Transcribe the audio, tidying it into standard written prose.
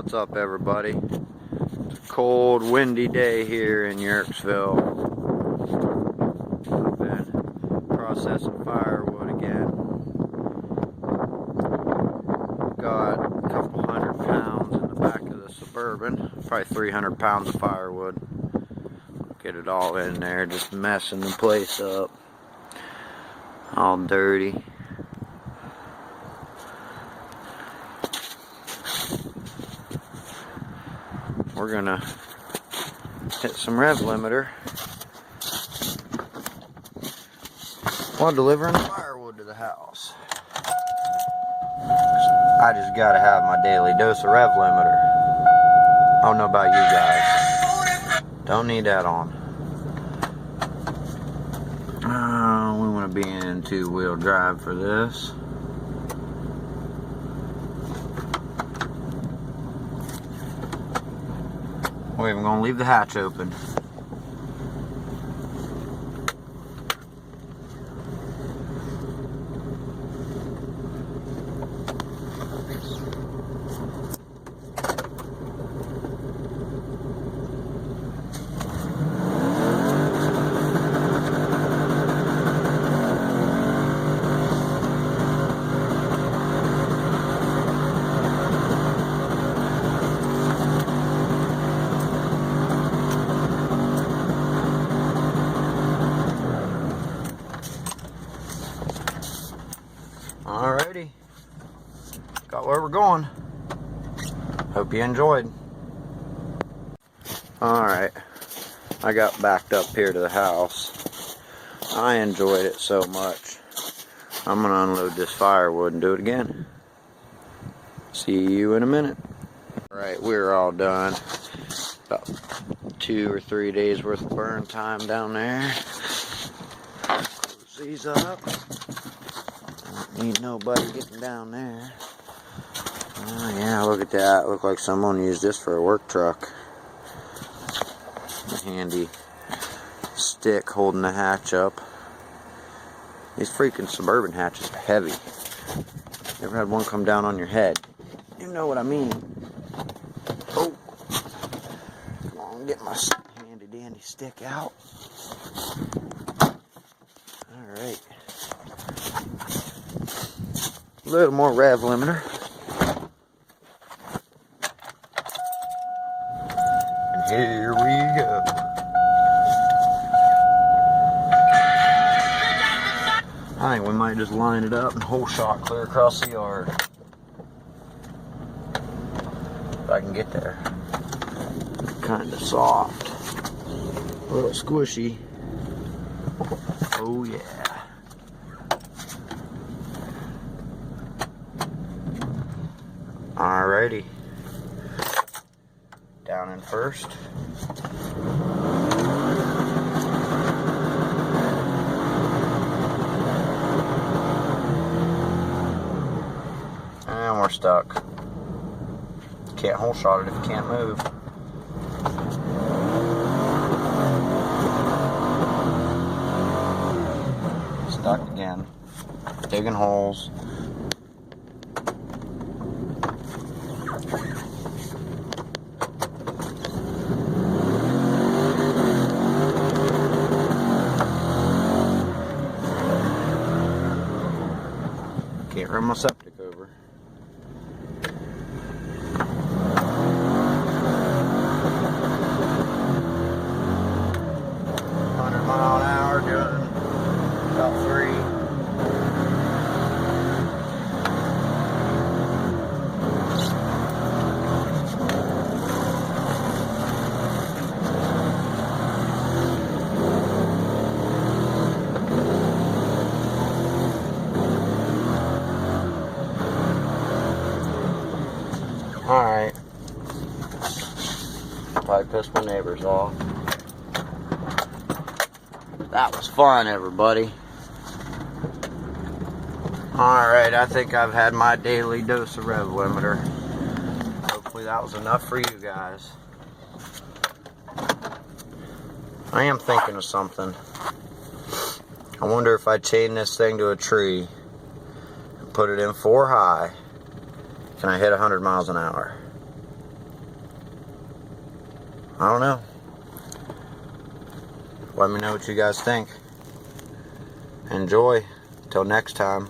What's up, everybody? It's a cold, windy day here in Yerksville. I've been processing firewood again. Got a couple 100 pounds in the back of the Suburban, probably 300 pounds of firewood. Get it all in there, just messing the place up. All dirty. We're gonna hit some rev limiter while delivering firewood to the house. I just gotta have my daily dose of rev limiter. I don't know about you guys. Don't need that on. We want to be in two-wheel drive for this. We're even going to leave the hatch open. Alrighty, got where we're going. Hope you enjoyed. Alright, I got backed up here to the house. I enjoyed it so much. I'm gonna unload this firewood and do it again. See you in a minute. Alright, we're all done. About 2 or 3 days worth of burn time down there. Close these up. Ain't nobody getting down there. Oh yeah, look at that. Look like someone used this for a work truck. A handy stick holding the hatch up. These freaking Suburban hatches are heavy. You ever had one come down on your head? You know what I mean. Oh. Come on, get my handy dandy stick out. Alright. A little more rev limiter. And here we go. I think we might just line it up and whole shot clear across the yard. If I can get there. Kind of soft. A little squishy. Oh yeah. Alrighty, down in first. And we're stuck. Can't whole shot it if you can't move. Stuck again. Digging holes. Can't run my septic over. $100 mph doing about 3. Alright. Probably pissed my neighbors off. That was fun, everybody. Alright, I think I've had my daily dose of rev limiter. Hopefully that was enough for you guys. I am thinking of something. I wonder if I chain this thing to a tree and put it in 4 high, can I hit 100 miles an hour? I don't know. Let me know what you guys think. Enjoy. Till next time.